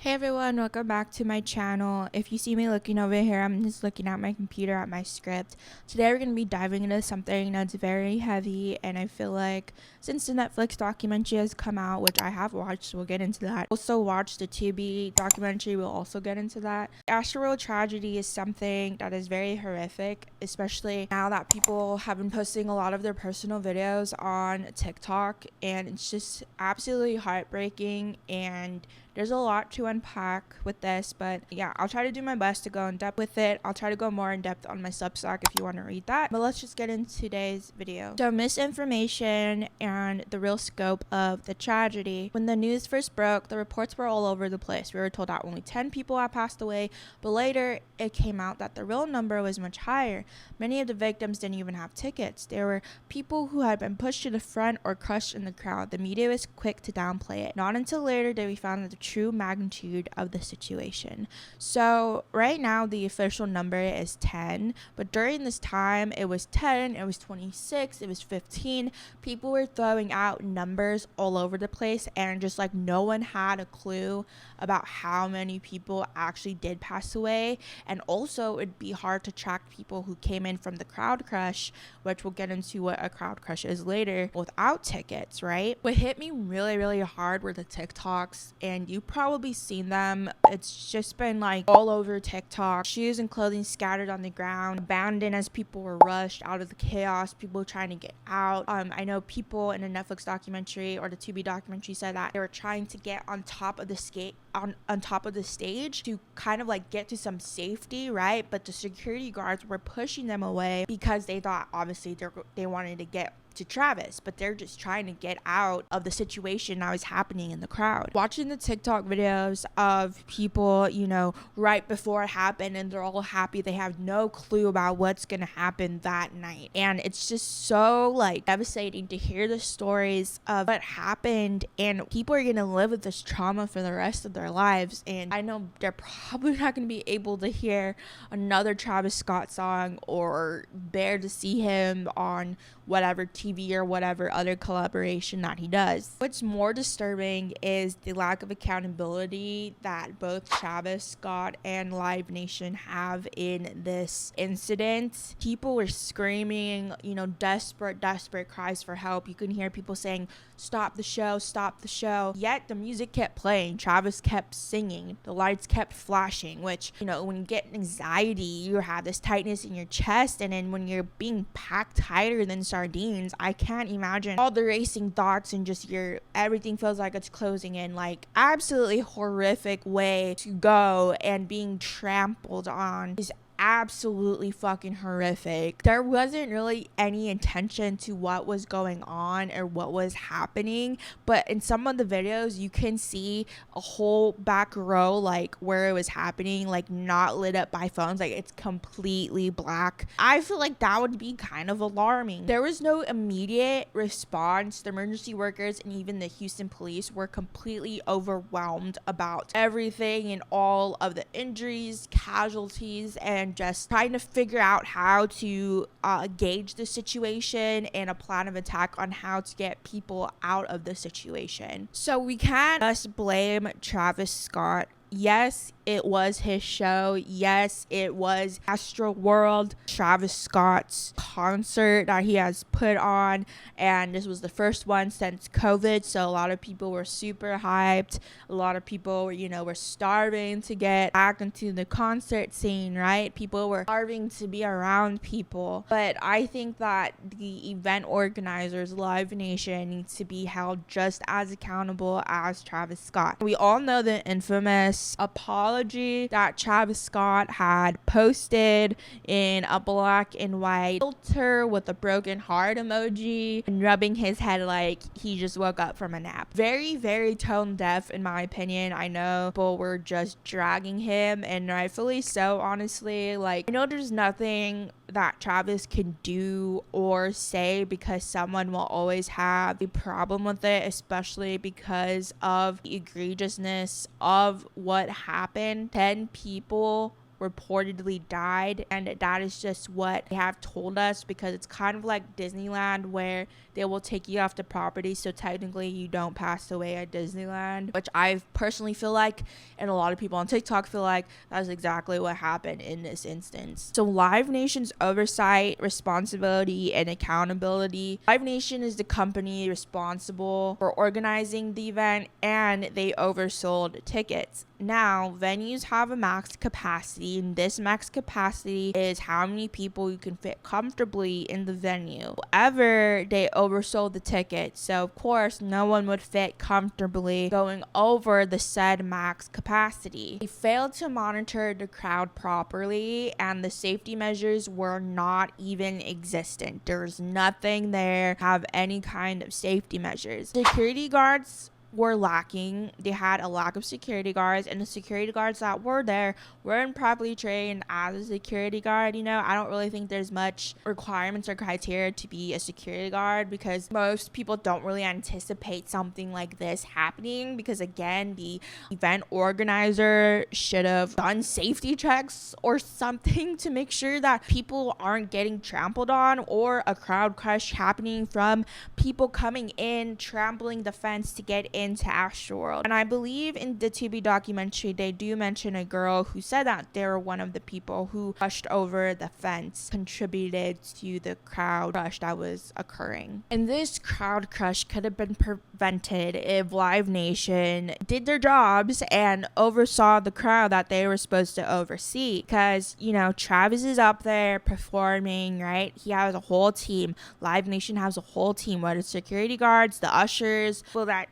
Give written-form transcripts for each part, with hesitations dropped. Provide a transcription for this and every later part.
Hey everyone, welcome back to my channel. If you see me looking over here, I'm just looking at my computer at my script. Today we're going to be diving into something that's very heavy, and I feel like since the Netflix documentary has come out, which I have watched, we'll get into that. Also watched the Tubi documentary, we'll also get into that. The Astroworld tragedy is something that is very horrific, especially now that people have been posting a lot of their personal videos on TikTok, and it's just absolutely heartbreaking, and there's a lot to unpack with this, but yeah, I'll try to do my best to go in depth with it. I'll try to go more in depth on my Substack if you want to read that. But let's just get into today's video. So, misinformation and the real scope of the tragedy. When the news first broke, the reports were all over the place. We were told that only 10 people had passed away, but later it came out that the real number was much higher. Many of the victims didn't even have tickets. There were people who had been pushed to the front or crushed in the crowd. The media was quick to downplay it. Not until later did we find that the true magnitude of the situation. So right now the official number is 10, but during this time it was 10, it was 26, it was 15. People were throwing out numbers all over the place, and just like no one had a clue about how many people actually did pass away. And also it'd be hard to track people who came in from the crowd crush, which we'll get into what a crowd crush is later, without tickets, right? What hit me really hard were the TikToks, and you probably seen them. It's just been like all over TikTok. Shoes and clothing scattered on the ground, abandoned as people were rushed out of the chaos, people trying to get out. I know people in a Netflix documentary or the Tubi documentary said that they were trying to get on top of the on top of the stage to kind of like get to some safety, right? But the security guards were pushing them away because they thought obviously they wanted to get to Travis, but they're just trying to get out of the situation that was happening in the crowd. Watching the TikTok videos of people, right before it happened, and they're all happy, they have no clue about what's gonna happen that night, and it's just so like devastating to hear the stories of what happened, and people are gonna live with this trauma for the rest of their lives. And I know they're probably not gonna be able to hear another Travis Scott song or bear to see him on whatever TV or whatever other collaboration that he does. What's more disturbing is the lack of accountability that both Travis Scott and Live Nation have in this incident. People were screaming, desperate cries for help. You can hear people saying, stop the show. Yet the music kept playing. Travis kept singing. The lights kept flashing, which, when you get anxiety, you have this tightness in your chest, and then when you're being packed tighter than sardines, I can't imagine all the racing thoughts and just everything feels like it's closing in. Like, absolutely horrific way to go, and being trampled on is absolutely fucking horrific. There wasn't really any intention to what was going on or what was happening, but in some of the videos you can see a whole back row, like where it was happening, like not lit up by phones, like it's completely black. I feel like that would be kind of alarming. There was no immediate response. The emergency workers and even the Houston police were completely overwhelmed about everything and all of the injuries, casualties, and just trying to figure out how to gauge the situation and a plan of attack on how to get people out of the situation. So we can't just blame Travis Scott. Yes, it was his show. Yes, it was Astroworld, Travis Scott's concert that he has put on, and this was the first one since COVID, so a lot of people were super hyped. A lot of people were starving to get back into the concert scene, right? People were starving to be around people. But I think that the event organizers, Live Nation, needs to be held just as accountable as Travis Scott. We all know the infamous apology that Travis Scott had posted in a black and white filter with a broken heart emoji and rubbing his head like he just woke up from a nap. Very tone deaf in my opinion. I know people were just dragging him, and rightfully so, honestly. Like, I know there's nothing that Travis can do or say because someone will always have a problem with it, especially because of the egregiousness of what happened. 10 people reportedly died, and that is just what they have told us, because it's kind of like Disneyland where they will take you off the property, so technically you don't pass away at Disneyland, which I personally feel like, and a lot of people on TikTok feel like, that's exactly what happened in this instance. So Live Nation's oversight, responsibility, and accountability. Live Nation is the company responsible for organizing the event, and they oversold tickets. Now, venues have a max capacity, and this max capacity is how many people you can fit comfortably in the venue. However, they oversold the tickets, so of course no one would fit comfortably going over the said max capacity. They failed to monitor the crowd properly, and the safety measures were not even existent. There's nothing there to have any kind of safety measures. Security guards were lacking. They had a lack of security guards, and the security guards that were there weren't properly trained as a security guard. I don't really think there's much requirements or criteria to be a security guard, because most people don't really anticipate something like this happening, because again, the event organizer should have done safety checks or something to make sure that people aren't getting trampled on, or a crowd crush happening from people coming in trampling the fence to get into Astroworld. And I believe in the TV documentary they do mention a girl who said that they were one of the people who rushed over the fence, contributed to the crowd crush that was occurring. And this crowd crush could have been prevented if Live Nation did their jobs and oversaw the crowd that they were supposed to oversee, because Travis is up there performing, right? He has a whole team. Live Nation has a whole team, whether it's security guards, the ushers, people that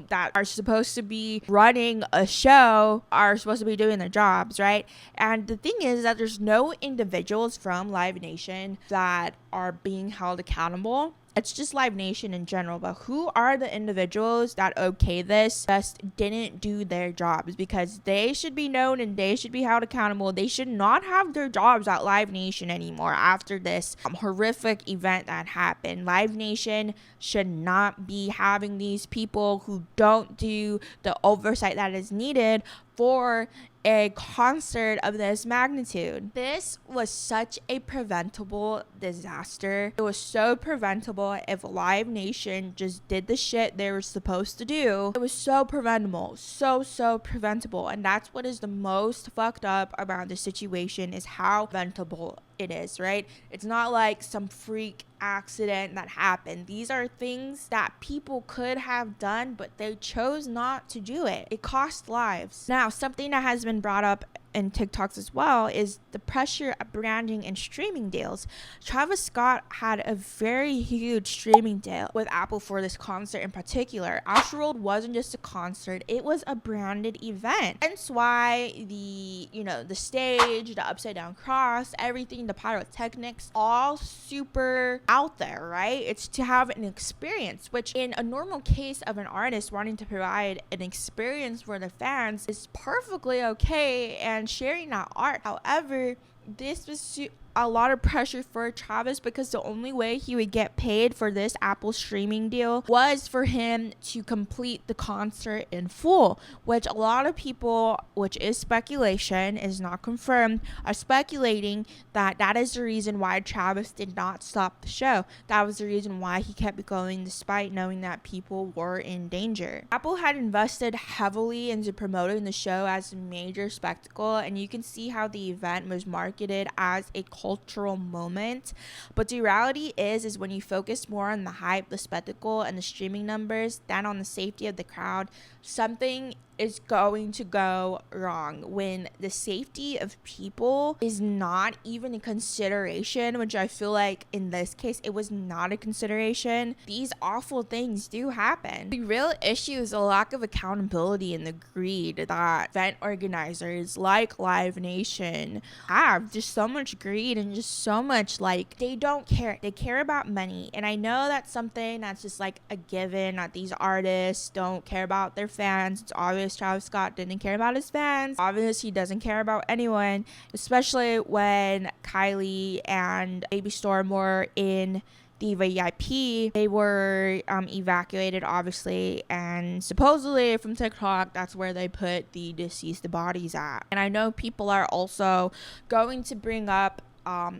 that are supposed to be running a show are supposed to be doing their jobs, right? And the thing is that there's no individuals from Live Nation that are being held accountable. It's just Live Nation in general, but who are the individuals that this just didn't do their jobs? Because they should be known and they should be held accountable. They should not have their jobs at Live Nation anymore after this horrific event that happened. Live Nation should not be having these people who don't do the oversight that is needed for a concert of this magnitude. This was such a preventable disaster. It was so preventable if Live Nation just did the shit they were supposed to do. It was so preventable, so preventable. And that's what is the most fucked up about the situation, is how preventable it is, right? It's not like some freak accident that happened. These are things that people could have done, but they chose not to do it. It cost lives. Now, something that has been brought up in TikToks as well is the pressure of branding and streaming deals. Travis Scott had a very huge streaming deal with Apple for this concert in particular. Astroworld wasn't just a concert, it was a branded event. Hence why the stage, the upside down cross, everything, the pyrotechnics, all super out there, right? It's to have an experience, which in a normal case of an artist wanting to provide an experience for the fans is perfectly okay and sharing that art. However, this was a lot of pressure for Travis, because the only way he would get paid for this Apple streaming deal was for him to complete the concert in full, which a lot of people, which is speculation, is not confirmed, are speculating that that is the reason why Travis did not stop the show. That was the reason why he kept going despite knowing that people were in danger. Apple had invested heavily into promoting the show as a major spectacle, and you can see how the event was marketed as a cultural moment. But the reality is when you focus more on the hype, the spectacle, and the streaming numbers than on the safety of the crowd, something is going to go wrong when the safety of people is not even a consideration, which I feel like in this case it was not a consideration. These awful things do happen. The real issue is a lack of accountability and the greed that event organizers like Live Nation have. Just so much greed and just so much they don't care. They care about money. And I know that's something that's just a given, that these artists don't care about their fans. It's obvious Travis Scott didn't care about his fans. Obvious he doesn't care about anyone, especially when Kylie and Baby Storm were in the VIP, they were evacuated, obviously, and supposedly from TikTok, that's where they put the deceased bodies at. And I know people are also going to bring up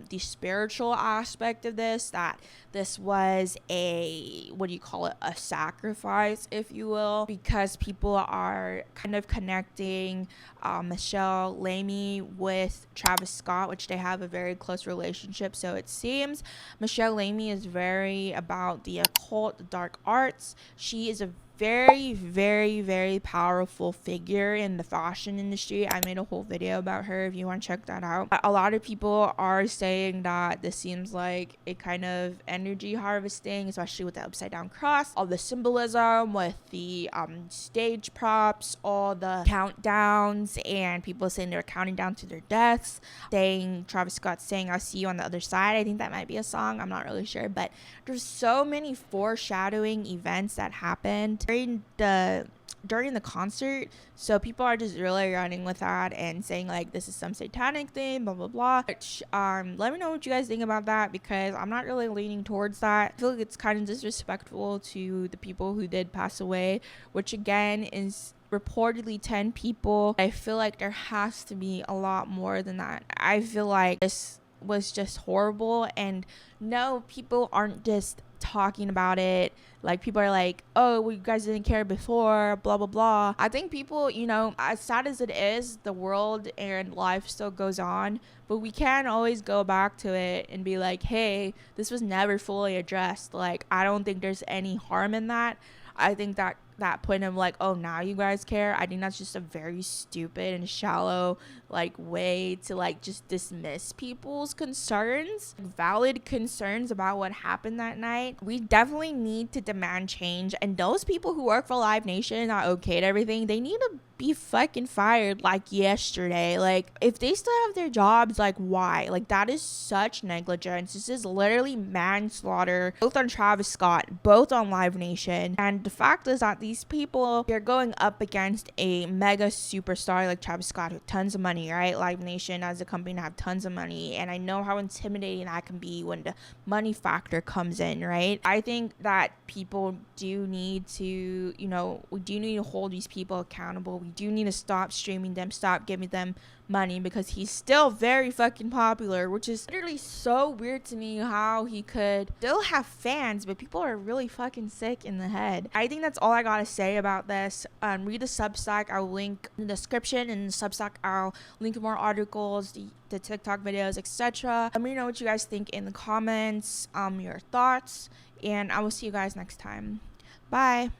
the spiritual aspect of this, that this was a, what do you call it, a sacrifice, if you will, because people are kind of connecting Michelle Lamy with Travis Scott, which they have a very close relationship. So it seems Michelle Lamy is very about the occult, the dark arts. She is a very, very, very powerful figure in the fashion industry. I made a whole video about her if you want to check that out. A lot of people are saying that this seems like a kind of energy harvesting, especially with the upside down cross, all the symbolism with the stage props, all the countdowns, and people saying they're counting down to their deaths, saying Travis Scott saying I'll see you on the other side. I think that might be a song, I'm not really sure, but there's so many foreshadowing events that happened during the concert, so people are just really running with that and saying like this is some satanic thing, blah blah blah. Which let me know what you guys think about that, because I'm not really leaning towards that. I feel like it's kind of disrespectful to the people who did pass away, which again is reportedly 10 people. I feel like there has to be a lot more than that. I feel like this was just horrible, and no, people aren't just talking about it like people are like, oh, well, you guys didn't care before, blah blah blah. I think people, you know, as sad as it is, the world and life still goes on, but we can always go back to it and be like, hey, this was never fully addressed. Like, I don't think there's any harm in that. I think that point of like, oh, now you guys care, I think that's just a very stupid and shallow like way to like just dismiss people's concerns, valid concerns about what happened that night. We definitely need to demand change, and those people who work for Live Nation that okayed everything, they need to be fucking fired like yesterday. Like, if they still have their jobs, like, why? Like, that is such negligence. This is literally manslaughter, both on Travis Scott, both on Live Nation. And the fact is that these people, they're going up against a mega superstar like Travis Scott with tons of money, right? Live Nation as a company have tons of money, and I know how intimidating that can be when the money factor comes in, right? I think that people do need to, you know, we do need to hold these people accountable. We do need to stop streaming them, stop giving them money, because he's still very fucking popular, which is literally so weird to me how he could still have fans, but people are really fucking sick in the head. I think that's all I gotta say about this. Read the Substack, I'll link in the description, and in the Substack I'll link more articles, the TikTok videos, etc. Let me know what you guys think in the comments, your thoughts, and I will see you guys next time. Bye.